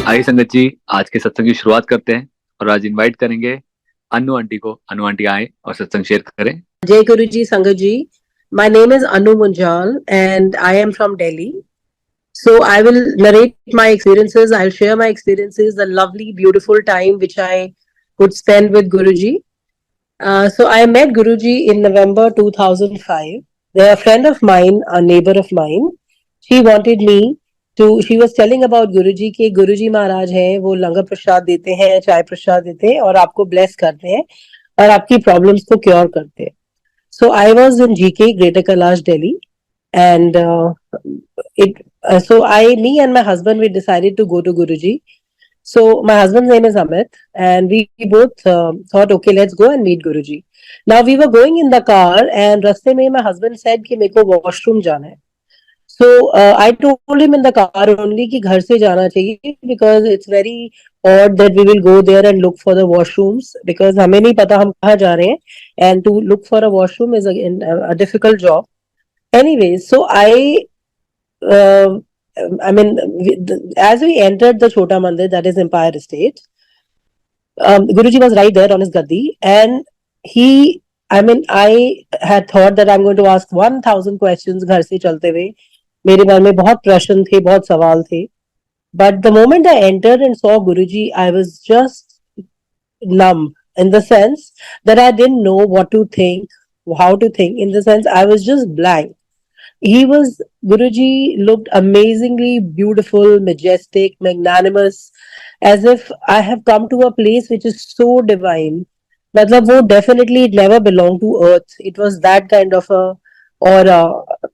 आइए संगत जी, आज के सत्संग की शुरुआत करते हैं और आज इनवाइट करेंगे अनु आंटी को। अनु आंटी आए और सत्संग शेयर करें। Jai Guruji, Sangaji. My name is Anu Munjal and I am from Delhi. So I will narrate my experiences. I'll share my experiences, the lovely, beautiful time which I could spend with Guruji. So I met Guruji in November 2005. They're a friend of mine, a neighbor of mine. She wanted me to, she was telling about Guruji कि गुरुजी महाराज हैं, वो लंगर प्रसाद देते हैं, चाय प्रसाद देते हैं और आपको ब्लेस करते हैं और आपकी प्रॉब्लम्स को क्योर करते हैं. So I was in GK, Greater Kailash, Delhi, and me and my husband, we decided to go to Guruji. So my husband's name is Amit, and we both thought, okay, let's go and meet Guruji. Now we were going in the car, and raste mein my husband said कि मेरे को washroom जाना है. So I told him in the car only कि घर से जाना चाहिए because it's very odd that we will go there and look for the washrooms because हमें नहीं पता हम कहाँ जा रहे हैं and to look for a washroom is a difficult job. Anyways, so uh, as we entered the Chota Mandir, that is Empire Estate, Guruji was right there on his gaddi and I had thought that I'm going to ask 1,000 questions घर से चलते हुए. मेरे मन में बहुत प्रश्न थे, बहुत सवाल थे. But the moment I entered and saw Guruji, I was just numb in the sense that I didn't know what to think, how to think. In the sense, I was just blank. Guruji looked amazingly beautiful, majestic, magnanimous, as if I have come to a place which is so divine. मतलब वो definitely it never belonged to earth. It was that kind of a aura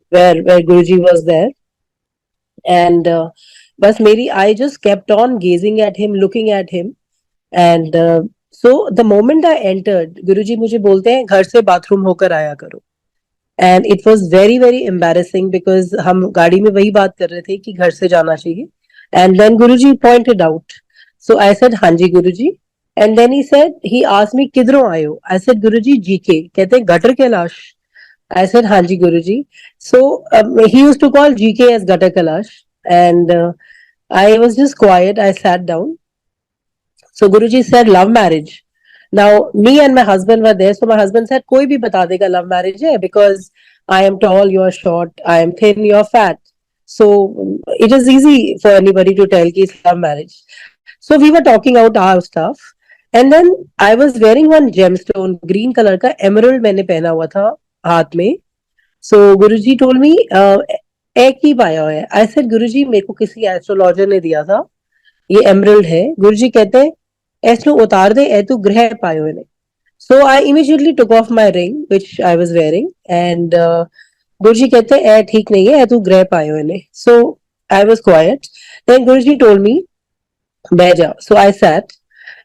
where Guruji was there. And बस मेरी I just kept on gazing at him, looking at him. And so the moment I entered, Guruji मुझे बोलते हैं घर से bathroom होकर आया करो. And it was very, very embarrassing because हम गाड़ी में वही बात कर रहे थे कि घर से जाना चाहिए. And then Guruji pointed out. So I said, हाँ जी Guruji. And then he asked me, किधरों आए हो? I said, Guruji, GK. कहते हैं गटर कैलाश. I said, हाँ जी Guruji. So he used to call GK as Gatar Kailash. And I was just quiet. I sat down. So Guruji said, love marriage. Now, me and my husband were there. So my husband said, कोई भी बता देगा love marriage है because I am tall, you are short, I am thin, you are fat. So it is easy for anybody to tell कि it's love marriage. So we were talking out our stuff. And then I was wearing one gemstone, green color का emerald मैंने पहना हुआ था हाथ में. So Guruji told me, एक ही पाया है. I said, Guruji, मेरे को किसी एस्ट्रोलॉजर ने दिया था. ये emerald है. Guruji कहते हैं ऐसनो उतार दे ऐ तू ग्रह पायो ने. So I immediately took off my ring which I was wearing and Guruji कहते हैं ऐ ठीक नहीं है ऐ तू ग्रह पायो ने. So I was quiet. Then Guruji told me बैठ जा. So I sat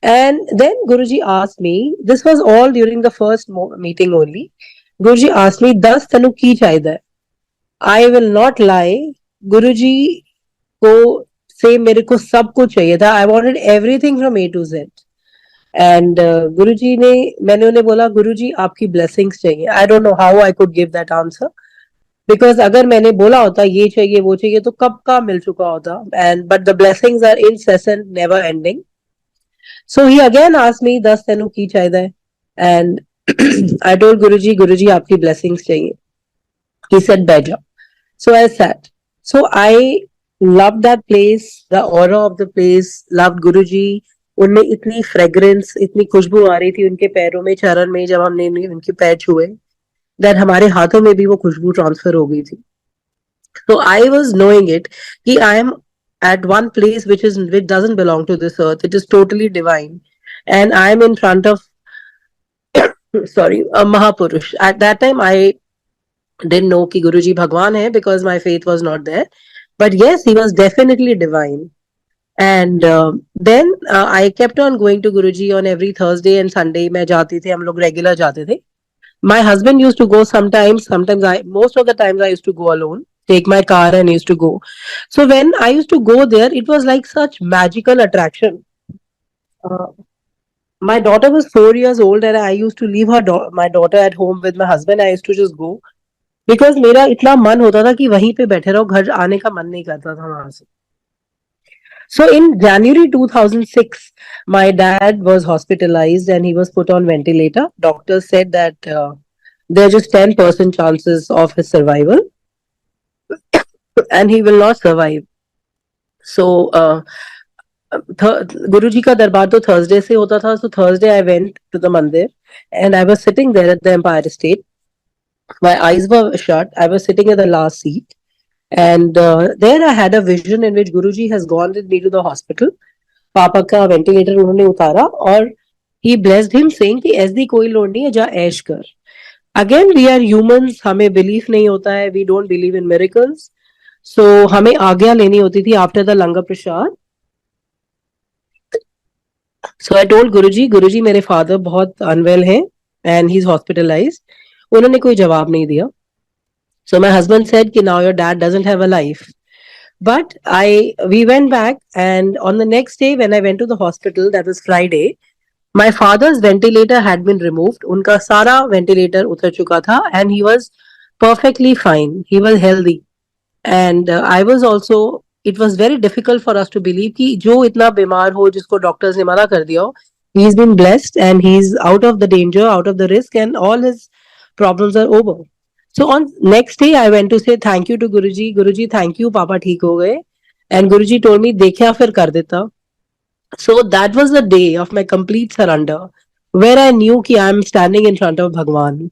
and then Guruji asked me, this was all during the first meeting only. Guruji asked me 10 तनु की चाहिए. I will not lie. Guruji को से मेरे को सब कुछ चाहिए था. I wanted everything from A to Z. And गुरुजी ने मैंने उन्हें बोला गुरुजी आपकी blessings चाहिए. I don't know how I could give that answer because अगर मैंने बोला होता ये चाहिए वो चाहिए तो कब का मिल चुका होता. And but the blessings are incessant, never ending. So he again asked me 10 तेनु की चाहिए and I told गुरुजी आपकी blessings चाहिए. He said बैठ जाओ. So I sat. So I loved that place, the aura of the place, loved Guruji. उनमें इतनी fragrance, इतनी खुशबू आ रही थी उनके पैरों में, चरण में जब हमने उनके पैर छुए, दैट हमारे हाथों में भी वो खुशबू ट्रांसफर हो गई थी. So I was knowing it कि I am at one place which doesn't belong to this earth. It is totally divine, and I am in front of a Mahapurush. At that time I didn't know कि Guruji भगवान है because my faith was not there. But yes, he was definitely divine. And then I kept on going to Guruji on every Thursday and Sunday. मैं जाती थी, हम लोग regular जाते थे. My husband used to go sometimes most of the times I used to go alone, take my car and used to go. So when I used to go there, it was like such magical attraction. My daughter was 4 years old and I used to leave my daughter at home with my husband. I used to just go. Because मेरा इतना मन होता था कि वहीं पे बैठे रहो, घर आने का मन नहीं करता था वहां से. So in January 2006, my dad was hospitalized and he was put on ventilator. Doctors said that there are just 10% chances of his survival and he will not survive. So Guruji ka darbar to Thursday se hota tha. So Thursday I went to the mandir and I was sitting there at the Empire State. My eyes were shut. I was sitting at the last seat. And there I had a vision in which Guruji has gone with me to the hospital. पापा का ventilator उन्होंने उतारा और he blessed him saying कि ऐसी कोई load नहीं है जा ऐश कर. Again we are humans, हमें belief नहीं होता है, we don't believe in miracles. So हमें आज्ञा लेनी होती थी after the langar prasad. So I told Guruji, Guruji मेरे father बहुत unwell हैं and he's hospitalized. उन्होंने कोई जवाब नहीं दिया. So my husband said कि now your dad doesn't have a life. But we went back, and on the next day when I went to the hospital, that was Friday, my father's ventilator had been removed. उनका सारा ventilator उतर चुका था and he was perfectly fine. He was healthy. And I was also, it was very difficult for us to believe कि जो इतना बीमार हो जिसको doctors ने मना कर दिया हो, he's been blessed and he's out of the danger, out of the risk, and all his problems are over. So on next day, I went to say thank you to Guruji. Guruji, thank you, Papa ठीक हो गए. And Guruji told me देखा फिर कर देता. So that was the day of my complete surrender, where I knew कि I am standing in front of Bhagwan.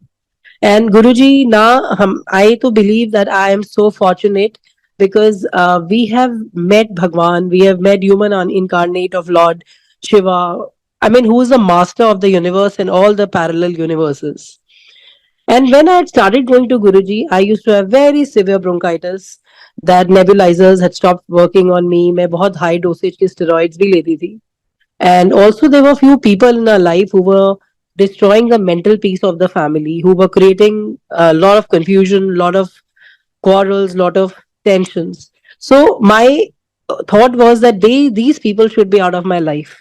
And Guruji, now I to believe that I am so fortunate because we have met Bhagwan, we have met human incarnate of Lord Shiva. I mean, who is the master of the universe and all the parallel universes. And when I had started going to Guruji, I used to have very severe bronchitis. That nebulizers had stopped working on me. मैं बहुत high dosage के steroids भी लेती थी. And also there were few people in our life who were destroying the mental peace of the family, who were creating a lot of confusion, lot of quarrels, lot of tensions. So my thought was that these people should be out of my life.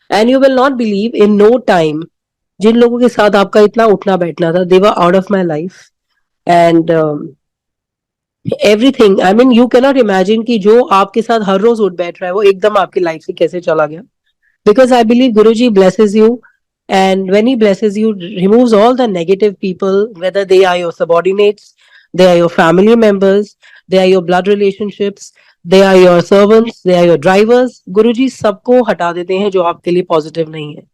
And you will not believe, in no time, जिन लोगों के साथ आपका इतना उठना बैठना था, they were out of my life. And everything, I mean, you cannot imagine कि जो आपके साथ हर रोज उठ बैठ रहा है वो एकदम आपकी लाइफ से कैसे चला गया. Because I believe Guruji blesses you, and when he blesses you, removes all the negative people, whether they are your subordinates, they are your family members, they are your blood relationships, they are your servants, they are your drivers. Guruji सबको हटा देते हैं जो आपके लिए positive नहीं है.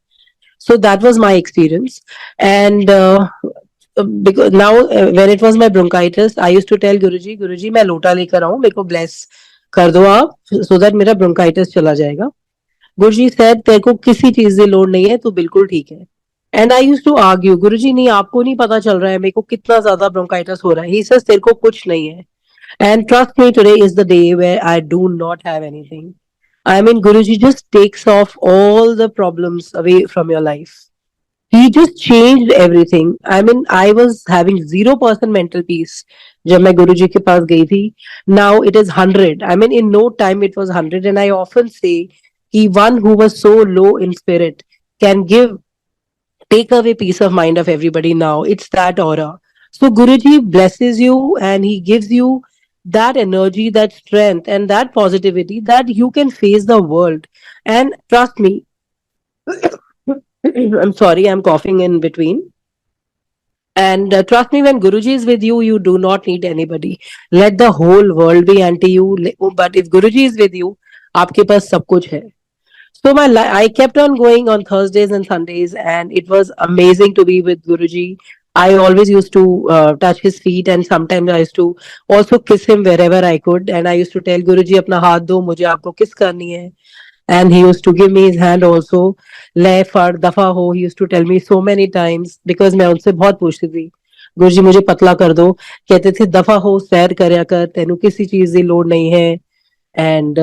So that was my experience. And because now when it was my bronchitis, I used to tell Guruji, Guruji मैं लोटा लेकर आऊं, मेरे को bless कर दो आप, so that मेरा bronchitis चला जाएगा. Guruji said तेरे को किसी चीज की लोड नहीं है, तू बिल्कुल ठीक है. And I used to argue, Guruji नहीं आपको नहीं पता चल रहा है मेरे को कितना ज्यादा bronchitis हो रहा है. He says तेरे को कुछ नहीं है. And trust me, today is the day where I do not have anything. I mean, Guruji just takes off all the problems away from your life. He just changed everything. I mean, I was having 0% mental peace जब मैं गुरुजी के पास गई थी. Now it is 100. I mean, in no time it was 100. And I often say कि one who was so low in spirit can take away peace of mind of everybody now. It's that aura. So Guruji blesses you and he gives you that energy, that strength, and that positivity that you can face the world. And trust me, I'm sorry, I'm coughing in between. And trust me, when Guruji is with you, you do not need anybody. Let the whole world be anti you. But if Guruji is with you, आपके पास सब कुछ है. So I kept on going on Thursdays and Sundays, and it was amazing to be with Guruji. I always used to touch his feet, and sometimes I used to also kiss him wherever I could. And I used to tell Guruji, अपना हाथ दो, मुझे आपको kiss करनी है. And he used to give me his hand also. ले फड़ दफा हो, he used to tell me so many times, because मैं उनसे बहुत पूछती थी, गुरुजी मुझे पतला कर दो. कहते थे दफा हो, सैर करया कर, तेनू किसी चीज की लोड नहीं है. And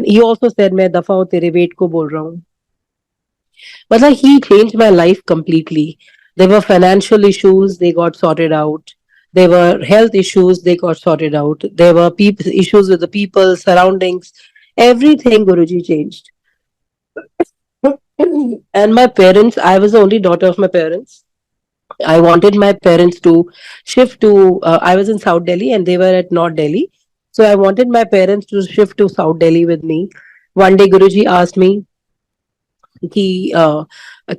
he also said मैं दफा हो, तेरे वेट को बोल रहा हूँ. मतलब he changed my life completely. There were financial issues, they got sorted out. There were health issues, they got sorted out. There were issues with the people, surroundings. Everything Guruji changed. And my parents, I was the only daughter of my parents. I wanted my parents to shift to, I was in South Delhi and they were at North Delhi. So I wanted my parents to shift to South Delhi with me. One day Guruji asked me कि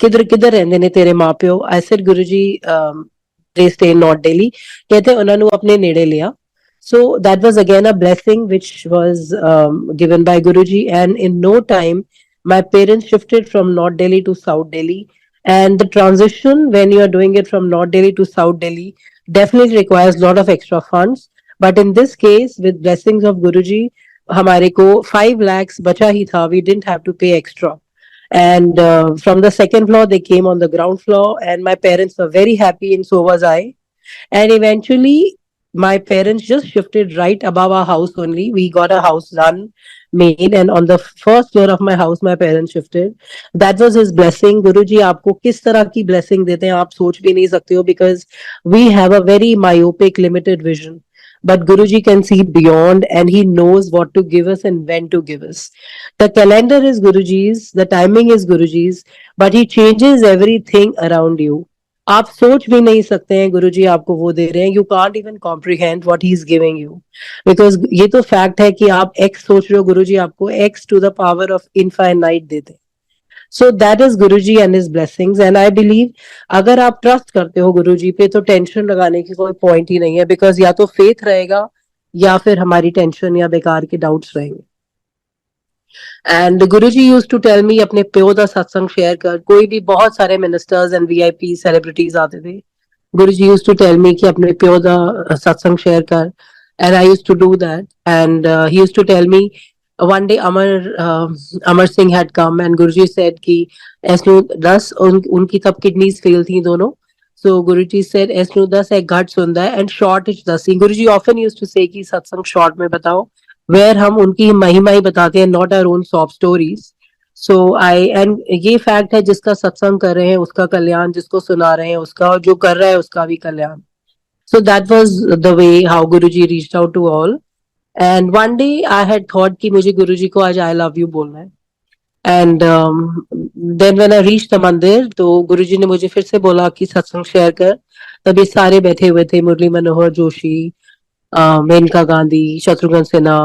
किधर किधर रहंदे ने तेरे माँ प्यो? I said Guruji, they stay in North Delhi. कहते ਉਹਨਾਂ ਨੂੰ ਆਪਣੇ ਨੇੜੇ ਲਿਆ. So that was again a blessing which was given by Guruji, and in no time my parents shifted from North Delhi to South Delhi. And the transition when you are doing it from North Delhi to South Delhi definitely requires a lot of extra funds. But in this case, with blessings of Guruji, हमारे को 5 lakhs बचा ही था. We didn't have to pay extra. And from the second floor, they came on the ground floor, and my parents were very happy, and so was I. And eventually, my parents just shifted right above our house only. We got a house done, made, and on the first floor of my house, my parents shifted. That was his blessing. Guruji आपको किस तरह की blessing देते हैं आप सोच भी नहीं सकते हो, because we have a very myopic, limited vision. But Guruji can see beyond, and he knows what to give us and when to give us. The calendar is Guruji's, the timing is Guruji's, but he changes everything around you. आप सोच भी नहीं सकते हैं गुरुजी आपको वो दे रहे हैं. You can't even comprehend what he is giving you, because ये तो फैक्ट है कि आप एक्स सोच रहे हो, गुरुजी आपको X to the power of infinite देते हैं. So that is Guruji and his blessings. And I believe अगर आप ट्रस्ट करते हो गुरुजी पे तो टेंशन लगाने की कोई पॉइंट ही नहीं है, बिकॉज या तो फेथ रहेगा या फिर हमारी टेंशन या बेकार के डाउट्स रहेंगे. And Guruji used to tell me अपने प्यो दा सत्संग शेयर कर. कोई भी बहुत सारे मिनिस्टर्स एंड वीआईपी सेलिब्रिटीज आते थे. Guruji used to tell me कि अपने प्यो दा सत्संग शेयर कर, and I used to do that. And he used to tell me one day Amar Singh had come and Guruji said कि ऐसनु 10 उनकी तब किडनीज फेल थी दोनों. So Guruji said ऐसनु 10 एक घट सुनता है and short is 10. Guruji often used to say कि सत्संग short में बताओ, where हम उनकी महिमा ही बताते हैं, not our own sob stories. So and ये फैक्ट है, जिसका सत्संग कर रहे हैं उसका कल्याण, जिसको सुना रहे हैं उसका, जो कर रहा है उसका भी कल्याण. So that was the way how Guruji reached out to all. And one day I had thought कि मुझे गुरुजी को आज I love you बोलना है. And then when I reached the मंदिर तो गुरुजी ने मुझे फिर से बोला कि सत्संग शेयर कर. तभी सारे बैठे हुए थे, Murli Manohar Joshi, Maneka Gandhi, Shatrughan Sinha,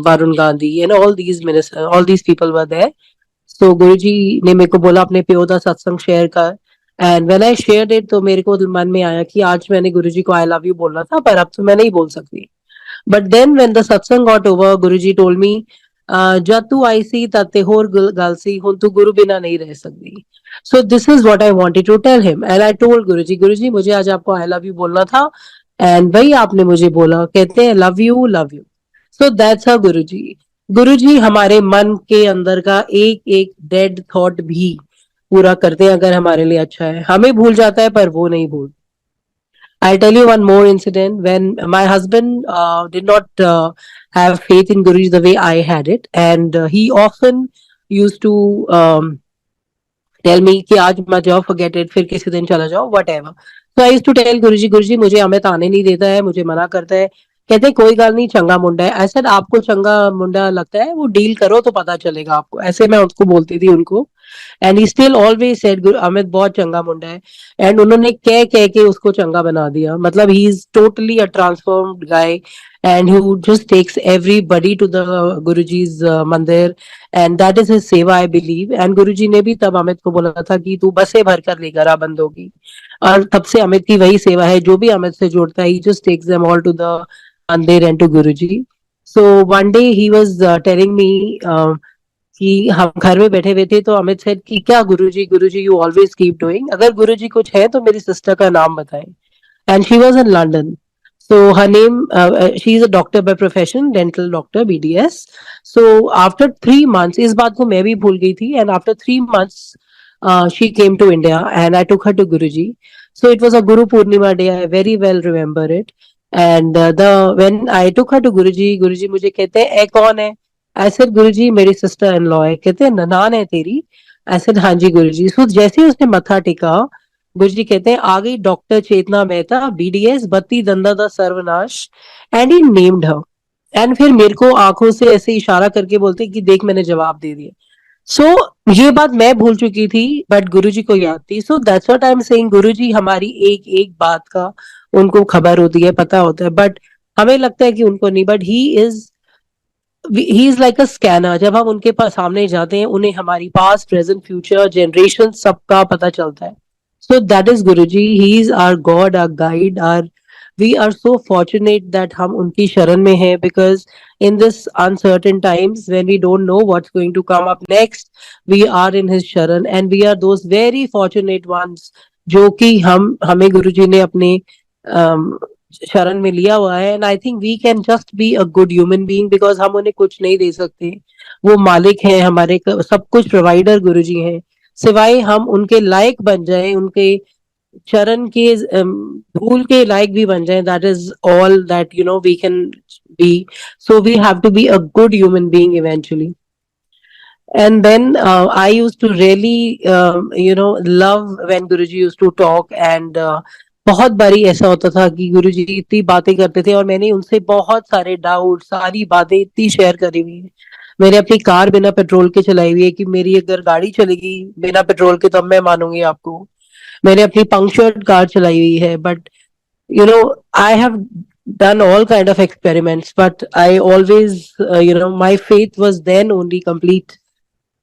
Varun Gandhi, and all these ministers, all these people were there. So गुरुजी ने मेरे को बोला अपने प्यो दा सत्संग शेयर कर. And when I shared it तो मेरे को मन में आया कि आज मैंने गुरुजी को I love you बोलना था, पर अब तो मैं नहीं बोल सकती. But then when the satsang got over, Guruji told me, "जब तू आई सी तब ते होर गल सी, हुन तू गुरु बिना नहीं रह सकती." So this is what I wanted to tell him, and I told Guruji, "Guruji, मुझे आज आपको I love you बोलना था, and वही आपने मुझे बोला." कहते हैं love you, love you. So that's how Guruji. Guruji हमारे मन के अंदर का एक एक dead thought भी पूरा करते हैं अगर हमारे लिए अच्छा है. हमें भूल जाता है पर वो नहीं भूल. I'll tell you one more incident. When my husband did not have faith in Guruji the way I had it, and he often used to tell me कि आज मत जाओ, forget it, फिर किसी दिन चला जाओ, whatever. So I used to tell Guruji, Guruji मुझे अमित आने नहीं देता है, मुझे मना करता है. कहते कोई गल नहीं, चंगा मुंडा है. I said आपको चंगा मुंडा लगता है, वो डील करो तो पता चलेगा आपको. ऐसे मैं उसको बोलती थी उनको. And he still always said Amit बहुत चंगा मुंडा है. एंड उन्होंने कह के उसको चंगा बना दिया. मतलब he is totally a transformed guy, and he just takes everybody to the Guruji's mandir, and that is his सेवा आई बिलीव. एंड गुरुजी ने भी तब अमित को बोला था कि तू बसें भर कर लेकर आ बंदों की, और तब से अमित की वही सेवा है. जो भी अमित से जुड़ता है, he just takes them all to the mandir and to Guruji. So one day he was telling me कि हम घर में बैठे हुए थे तो अमित सेड कि क्या गुरुजी यू ऑलवेज कीप डूइंग, अगर गुरुजी कुछ है तो मेरी सिस्टर का नाम बताएं. And she was in London. So her name, she is a doctor by profession, dental doctor, BDS. So after 3 months, इस बात को मैं भी भूल गई थी. And after 3 months, she came to India, and I took her to Guruji. So it was a Guru Purnima day. I very well remember it. And when I took her to Guruji, Guruji मुझे कहते हैं, "ए कौन है?" I said, "Guruji, मेरी sister in law है." कहते हैं, "ननान है तेरी?" I said, "हाँ जी गुरुजी." So जैसे ही उसने मत्था टेका, गुरुजी कहते हैं, "आ गई डॉक्टर चेतना मेहता, BDS, बत्ती दंदा दा सर्वनाश." And he named her. And फिर मेरे को आंखों से ऐसे इशारा करके बोलते कि देख मैंने जवाब दे दिया. सो ये बात मैं भूल चुकी थी, बट गुरुजी को याद थी. So that's what I am saying. Guruji हमारी एक एक बात का उनको खबर होती है, पता होता है. बट हमें लगता है कि उनको नहीं, but he is like a scanner. जब हम उनके पास सामने जाते हैं, उन्हें हमारी पास्ट प्रेजेंट फ्यूचर जनरेशन सबका पता चलता है। So that is Guruji, he is our God, our guide, our, we are so fortunate that हम उनकी शरण में हैं, because in this uncertain times when we don't know what's going to come up next, we are in his sharan, and we are those very fortunate ones जो कि हम हमें गुरुजी ने अपने शरण में लिया हुआ है। And I think we can just be a good human being, because हम उन्हें कुछ नहीं दे सकते। वो मालिक हैं हमारे, सब कुछ प्रोवाइडर गुरुजी हैं। सिवाय हम उनके लायक बन जाएं, उनके चरण के धूल के लायक भी बन जाएं, that is all that we can be. So we have to be a good human being eventually. And then I used to really love when Guruji used to talk, and बहुत बारी ऐसा होता था कि गुरुजी इतनी बातें करते थे और मैंने उनसे बहुत सारे डाउट, सारी बातें इतनी शेयर करी हुई है। मैंने अपनी कार बिना पेट्रोल के चलाई हुई है कि मेरी अगर गाड़ी चलेगी बिना पेट्रोल के तब मैं मानूंगी आपको। मैंने अपनी पंक्चर्ड कार चलाई हुई है, but I have done all kind of experiments, but I always my faith was then only complete.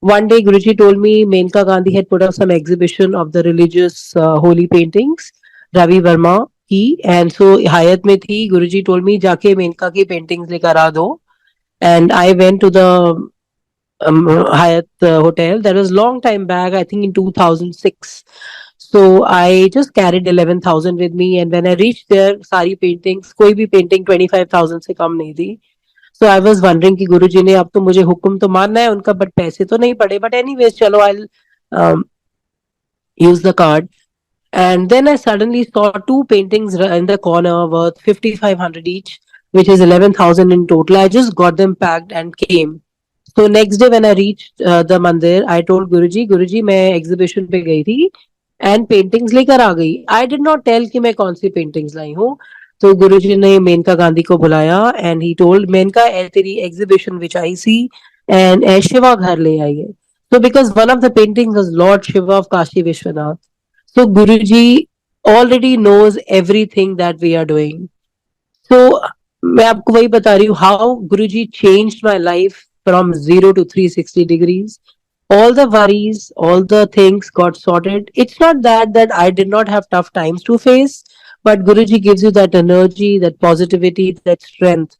One day, Guruji told me Menka Gandhi had put up some exhibition of the religious holy paintings, Ravi Verma की, and so Hayat में थी। Guruji told me जाके मेनका की paintings लेकर आ दो, and I went to the Hyatt hotel. That was long time back, I think in 2006. So I just carried 11,000 with me, and when I reached there, सारी paintings, कोई भी painting 25,000 से कम नहीं थी। सो आई वाज वंडरिंग कि गुरुजी ने अब तो मुझे हुक्म तो मानना है उनका, बट पैसे तो नहीं पड़े, बट एनीवेज चलो I use the card. And then I suddenly saw two paintings in the corner worth 5,500 each, which is 11,000 in total. I just got them packed and came. So next day when I reached the mandir, I told Guruji, Guruji मैं exhibition पे गई थी and paintings लेकर आ गई। I did not tell कि मैं कौन सी paintings लाई हूँ। तो गुरुजी ने मेनका गांधी को बुलाया and he told मेनका ए तेरी exhibition which I C and ए शिवा घर ले आई है। So because one of the paintings was Lord Shiva of Kashi Vishwanath. So Guruji already knows everything that we are doing. So मैं आपको वही बता रही हूँ how Guruji changed my life from 0 to 360 degrees. All the worries, all the things got sorted. It's not that I did not have tough times to face, but Guruji gives you that energy, that positivity, that strength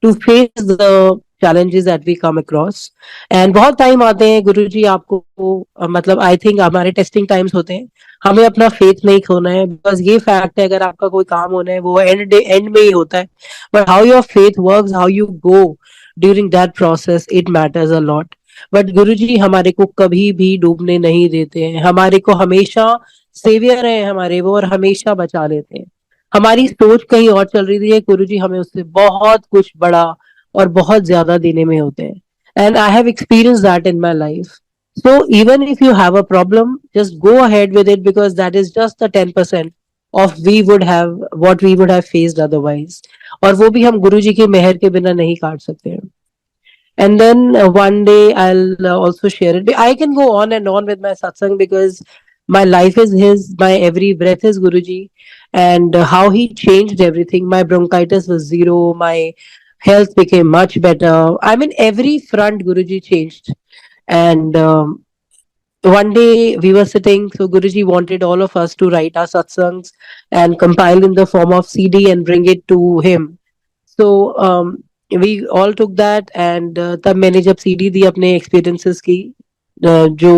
to face the challenges that we come across. And बहुत time आते हैं गुरुजी आपको मतलब I think हमारे testing times होते हैं। हमें अपना फेथ नहीं खोना है, बस ये फैक्ट है अगर आपका कोई काम होना है वो एंड में ही होता है, but how your faith works, how you go during that process, it matters a lot. But Guruji हमारे को कभी भी डूबने नहीं देते हैं, हमारे को हमेशा सेवियर है हमारे वो, और हमेशा बचा लेते हैं। हमारी सोच कहीं और चल रही है, गुरुजी हमें उससे बहुत कुछ बड़ा और बहुत ज्यादा देने में होते हैं। And I have experience that in my life. So even if you have a problem, just go ahead with it, because that is just the 10% of we would have what we would have faced otherwise. और वो भी हम गुरु जी की मेहर के बिना नहीं काट सकते हैं। And then one day I'll also share it. I can go on and on with my satsang because my life is his, my every breath is Guruji, and how he changed everything. My bronchitis was zero, my health became much better. I mean, every front Guruji changed. And one day we were sitting, so Guruji wanted all of us to write our satsangs and compile in the form of CD and bring it to him. So we all took that, and तब मैंने जब CD दी अपने experiences की जो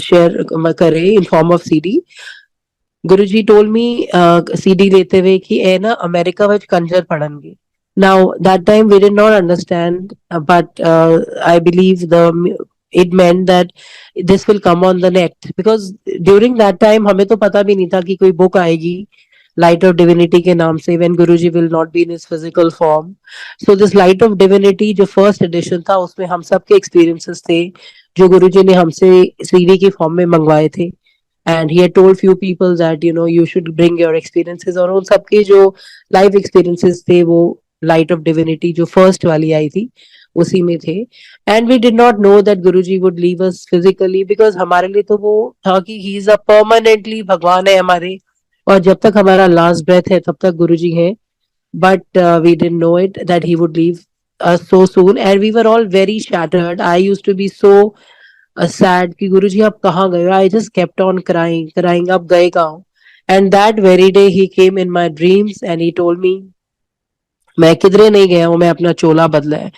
share करे in form of CD, Guruji told me CD लेते हुए कि ए ना अमेरिका ਵਿੱਚ Kanjar पढ़नगे। Now that time we did not understand, but I believe it meant that this will come on the net, because during that time हमें तो पता भी नहीं था कि कोई book आएगी Light of Divinity के नाम से, when Guruji will not be in his physical form. So this Light of Divinity जो first edition था उसमें हम सब के experiences थे जो गुरुजी ने हमसे CD की form में मंगवाए थे, and he had told few people that you should bring your experiences, और उन सबके जो life experiences थे वो Light of Divinity जो first वाली आई थी उसी में थे। And we did not know that Guruji would leave us physically, because हमारे लिए तो वो था कि he is a permanently भगवान है हमारे, और जब तक हमारा लास्ट ब्रेथ है तब तक गुरुजी हैं। but we didn't know it that he would leave us so soon, and we were all very shattered. I used to be so sad कि गुरुजी आप कहाँ गए हो? I just kept on crying. आप गए कहाँ हो? And that very day he came in my dreams and he told me मैं किधरे नहीं गया हूँ, मैं अपना चोला बदला है.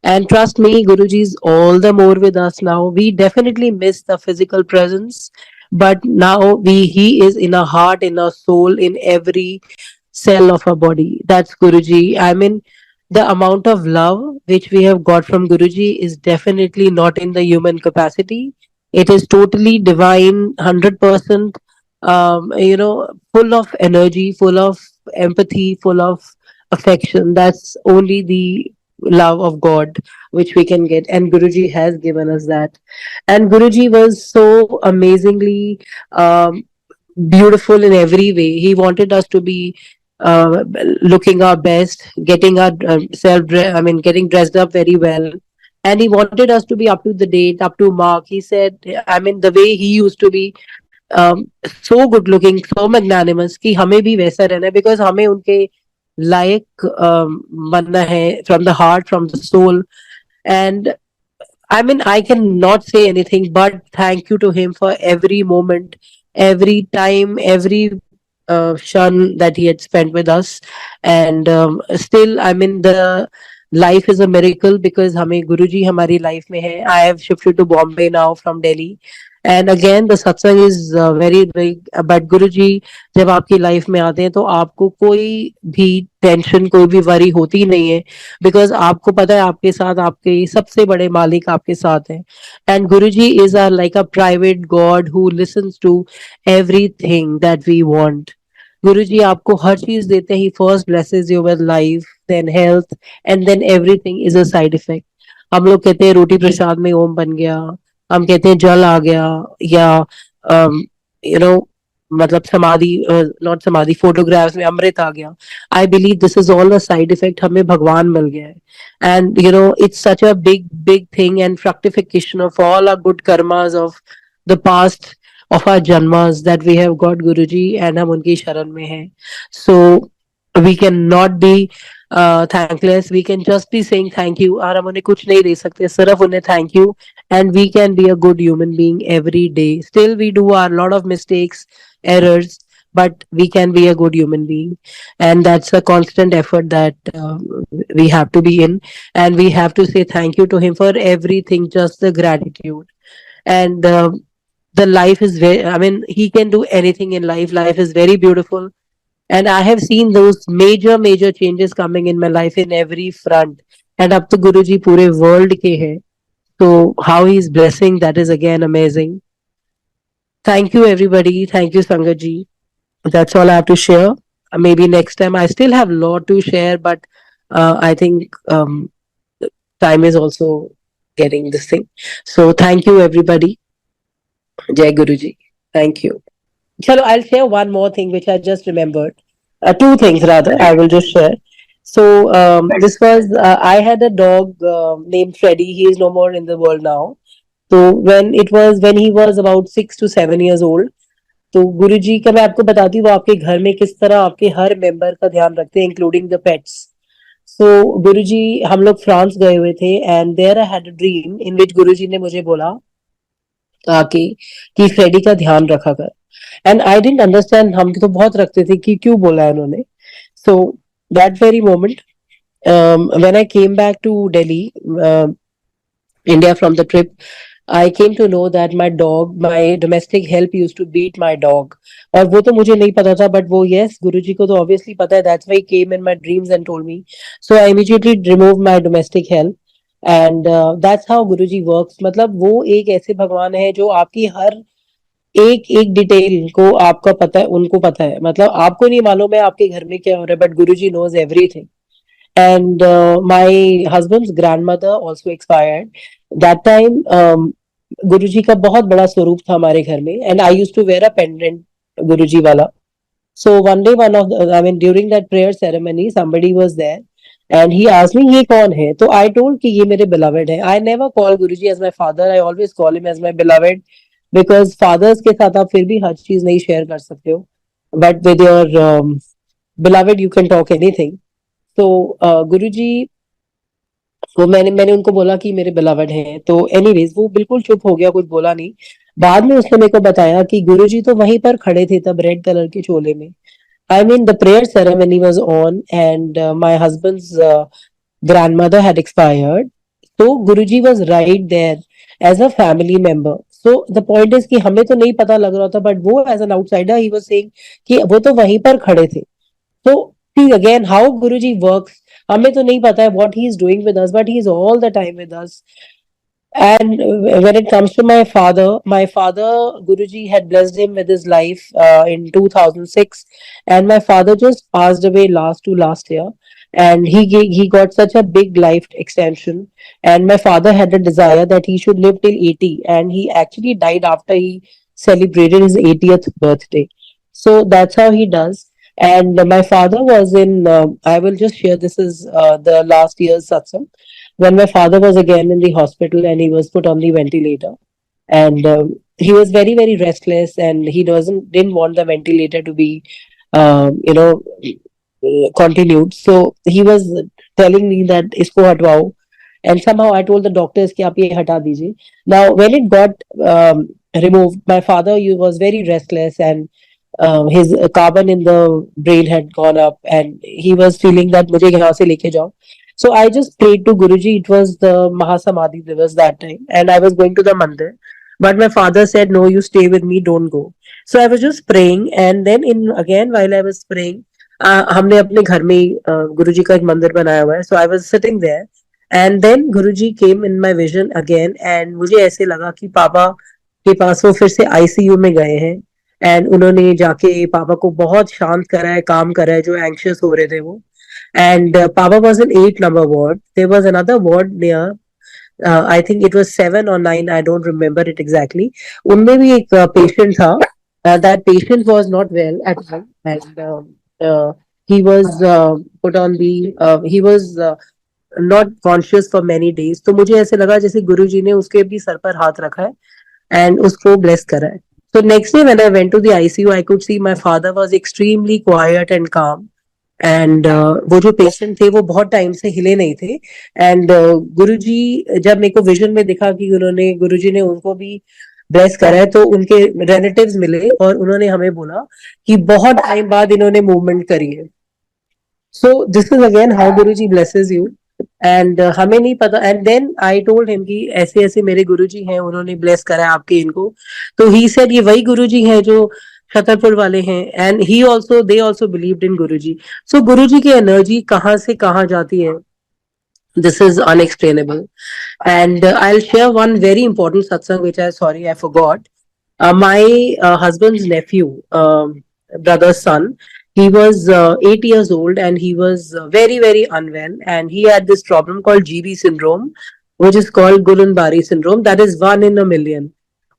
And trust me, Guruji is all the more with us now. We definitely miss the physical presence, but now he is in our heart, in our soul, in every cell of our body. That's Guruji. I mean, the amount of love which we have got from Guruji is definitely not in the human capacity. It is totally divine, 100%. Full of energy, full of empathy, full of affection. That's only the love of God which we can get, and Guruji has given us that. And Guruji was so amazingly beautiful in every way. He wanted us to be looking our best, getting our getting dressed up very well. And he wanted us to be up to the date, up to mark. He said, I mean, the way he used to be so good looking, so magnanimous, कि हमें भी वैसा रहना है, because हमें उनके लायक बनना है from the heart, from the soul. And I mean, I cannot say anything but thank you to him for every moment, every time, every shun that he had spent with us. And still, I mean, the life is a miracle because हमें गुरुजी हमारी life में है. I have shifted to Bombay now from Delhi. And again, the satsang is very big. But Guruji, जब आपकी life में आते हैं तो आपको कोई भी टेंशन, कोई भी वरी होती नहीं है, बिकॉज आपको पता है आपके साथ आपके सबसे बड़े मालिक आपके साथ हैं. And Guruji is are like a private god who listens to everything that we want. Guruji आपको हर चीज देते हैं. He first blesses you with life, then health, and then everything is a side effect. हम लोग कहते हैं रोटी प्रसाद में ओम बन गया, हम कहते हैं जल आ गया, या यू नो मतलब समाधि, नॉट समाधि, फोटोग्राफ्स में अमृत आ गया. I believe this is all a side effect. हमें भगवान मिल गया है. And it's such a big thing and fructification of all our good karmas of the past, of our janmas, that we have got Guruji and हम उनकी शरण में हैं. So we cannot be thankless. We can just be saying thank you. और हम उन्हें कुछ नहीं दे सकते, सिर्फ उन्हें thank you. And we can be a good human being every day. Still we do a lot of mistakes, errors, but we can be a good human being. And that's a constant effort that we have to be in. And we have to say thank you to him for everything, just the gratitude. And the life is very, I mean, he can do anything in life. Life is very beautiful. And I have seen those major changes coming in my life in every front. And up to Guruji pure world ke hai. So how he is blessing, that is again amazing. Thank you everybody. Thank you Sangaji. That's all I have to share. Maybe next time. I still have a lot to share, but I think time is also getting this thing. So thank you everybody. Jai Guruji. Thank you. Chalo, I'll share one more thing which I just remembered. Two things rather, I will just share. So this was, I had a dog named Freddy. He is no more in the world now. So when he was about 6 to 7 years old, तो गुरुजी का मैं आपको बताती हूँ वो आपके घर में किस तरह आपके हर मेंबर का ध्यान रखते हैं, including the pets. So Guruji, हम लोग फ्रांस गए हुए थे and there I had a dream in which Guruji ने मुझे बोला आके कि फ्रेडी का ध्यान रखा कर. And I didn't understand. हम तो बहुत रखते थे कि क्यों बोला है उन्होंने. So that very moment when I came back to Delhi, India from the trip, I came to know that my dog, my domestic help used to beat my dog. और वो तो मुझे नहीं पता था, but वो yes, गुरुजी को तो obviously पता है. That's why he came in my dreams and told me. So I immediately removed my domestic help. And that's how Guruji works. मतलब वो एक ऐसे भगवान है जो आपकी हर एक एक डिटेल को आपका पता है, उनको पता है. मतलब आपको नहीं मालूम है आपके घर में क्या हो रहा है, but Guruji knows everything. And my husband's grandmother also expired. That time गुरुजी का बहुत बड़ा स्वरूप था हमारे घर में, and I used to wear a pendant गुरुजी वाला. So one day, during that prayer ceremony, somebody was there and he asked me, ये कौन है? तो I told कि ये मेरे beloved है. I never call Guruji as my father. I always call him as my beloved, because fathers के साथ आप फिर भी हर चीज नहीं शेयर कर सकते हो, but with your beloved you can talk anything. तो गुरुजी वो मैंने उनको बोला कि मेरे बिलवड हैं, तो एनीवेज वो बिल्कुल चुप हो गया, कुछ बोला नहीं। बाद में उसने मेरे को बताया कि गुरुजी तो वहीं पर खड़े थे तब रेड कलर के चोले में। I mean, the prayer ceremony was on, and my husband's grandmother had expired. So Guruji was right there as a family member. So the point is कि हमें तो नहीं पता लग रहा था, but वो as an outsider he was saying कि वो तो वहीं पर खड़े थे। So see again how Guruji works. हमें तो नहीं पता है what he is doing with us, but he is all the time with us. And when it comes to my father, Guruji had blessed him with his life in 2006, and my father just passed away last year. And he got such a big life extension. And my father had a desire that he should live till 80, and he actually died after he celebrated his 80th birthday. So that's how he does. And my father was in. I will just share. This is the last year's satsang when my father was again in the hospital and he was put on the ventilator, and he was very restless, and he didn't want the ventilator to be you know continued. So he was telling me that isko hatwao, and somehow I told the doctors कि आप ये हटा दीजिए. Now when it got removed, my father he was very restless, and his carbon in the brain had gone up, and he was feeling that मुझे यहाँ से लेके जाओ. So I just prayed to Guruji. It was the Mahasamadhi Divas that time, and I was going to the mandir. But my father said, "No, you stay with me. Don't go." So I was just praying, and then in again while I was praying, हमने अपने घर में ही गुरुजी का एक मंदिर बनाया हुआ है. So I was sitting there, and then Guruji came in my vision again, and मुझे ऐसे लगा कि पापा के पास वो फिर से ICU में गए हैं, एंड उन्होंने जाके पापा को बहुत शांत करा है, काम करा है, जो एंक्शियस हो रहे थे वो. And Papa was in 8 number ward. There was another ward near. I think it was 7 or 9. I don't remember it exactly. उनमें भी एक patient था. That patient was not well at all, and he was put on the. He was not conscious for many days. तो मुझे ऐसे लगा जैसे गुरुजी ने उसके भी सर पर हाथ रखा है and उसको bless करा है. So next day when I went to the ICU, I could see my father was extremely quiet and calm. And वो जो पेशेंट थे वो बहुत टाइम से हिले नहीं थे. एंड गुरुजी जब मेरे को विजन में दिखा कि गुरुजी ने उनको भी ब्लेस करा है, तो उनके रिलेटिव्स मिले और उन्होंने हमें बोला कि बहुत टाइम बाद इन्होंने मूवमेंट करी है. So this is again how Guruji blesses you. And हमें नहीं पता. And then I told him कि ऐसे ऐसे मेरे गुरुजी हैं, उन्होंने ब्लेस करा है आपके इनको. तो ही सेड ये वही गुरुजी हैं जो छतरपुर वाले हैं. And he also they also believed in Guruji. So Guruji की एनर्जी कहाँ से कहाँ जाती है, this is unexplainable. And I'll share one very important satsang which I forgot. My husband's nephew, brother's son, he was 8 years old, and he was very unwell, and he had this problem called GB syndrome, which is called Guillain-Barré syndrome. That is 1 in a million.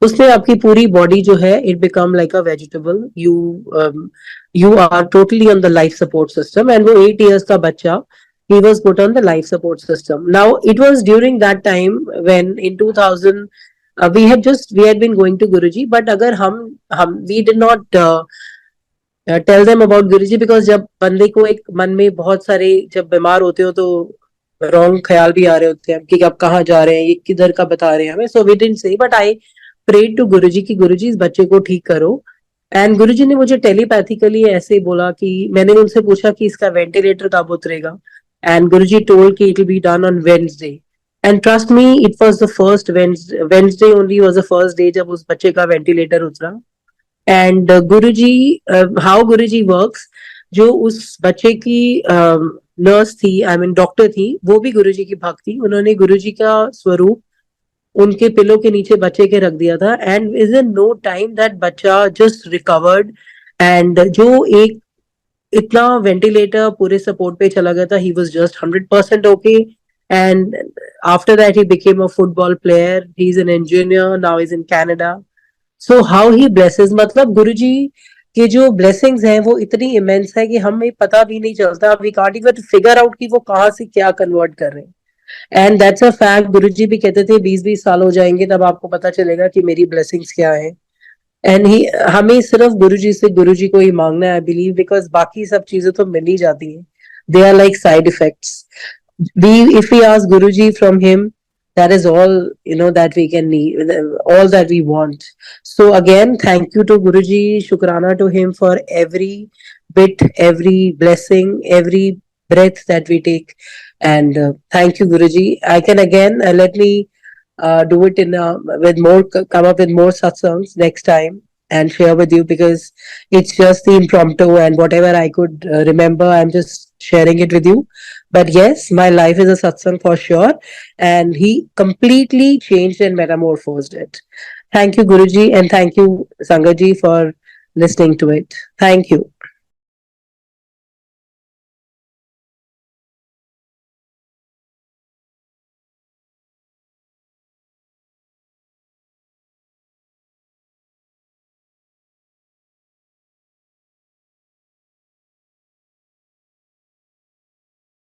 उसमें आपकी पूरी body जो है it become like a vegetable. You are totally on the life support system. And वो 8 years का बच्चा, he was put on the life support system. Now it was during that time when in 2000 we had been going to Guruji, but अगर हम we did not tell them about Guruji, because जब बंदे को एक मन में बहुत सारे, जब बीमार होते हो तो रॉन्ग ख्याल भी आ रहे होते हैं कि अब कहाँ जा रहे हैं, ये किधर का बता रहे हैं हमें. So we didn't say, but I prayed to Guruji कि गुरुजी इस बच्चे को ठीक करो. एंड गुरुजी ने मुझे टेलीपैथिकली ऐसे बोला कि मैंने उनसे पूछा कि इसका वेंटिलेटर कब उतरेगा, एंड गुरुजी टोल्ड कि it will be done on Wednesday. And trust me, it was the first Wednesday only was the first day जब उस बच्चे का वेंटिलेटर उतरा. And Guruji, how Guruji works, जो उस बच्चे की नर्स थी, आई मीन डॉक्टर थी, वो भी गुरुजी की भक्त थी. उन्होंने गुरुजी का स्वरूप उनके पिलो के नीचे बच्चे के रख दिया था. And is in no time that bachcha just recovered. And जो एक इतना वेंटिलेटर पूरे सपोर्ट पे चला गया था, he was just 100% okay. And after that he became a football player. He is an engineer, now is in Canada. So how he blesses, मतलब गुरुजी के जो ब्लेसिंग्स हैं वो इतनी इमेंस है कि हमें पता भी नहीं चलता. We can't even figure out कि वो कहाँ से क्या कन्वर्ट कर रहे हैं. And that's a fact. Guruji भी कहते थे 20-20 साल हो जाएंगे तब आपको पता चलेगा कि मेरी ब्लेसिंग्स क्या है. एंड ही, हमें सिर्फ गुरुजी से गुरुजी को ही मांगना है, आई बिलीव, बिकॉज बाकी सब चीजें तो मिल ही जाती हैं. They are like side effects. If we ask Guruji from him, that is all, that we can need, all that we want. So again, thank you to Guruji, Shukrana to him for every bit, every blessing, every breath that we take. And thank you, Guruji. I can again, let me do it with more, come up with more satsangs next time and share with you, because it's just the impromptu and whatever I could remember, I'm just sharing it with you. But yes, my life is a satsang for sure, and he completely changed and metamorphosed it. Thank you, Guruji, and thank you, Sangaji, for listening to it. Thank you.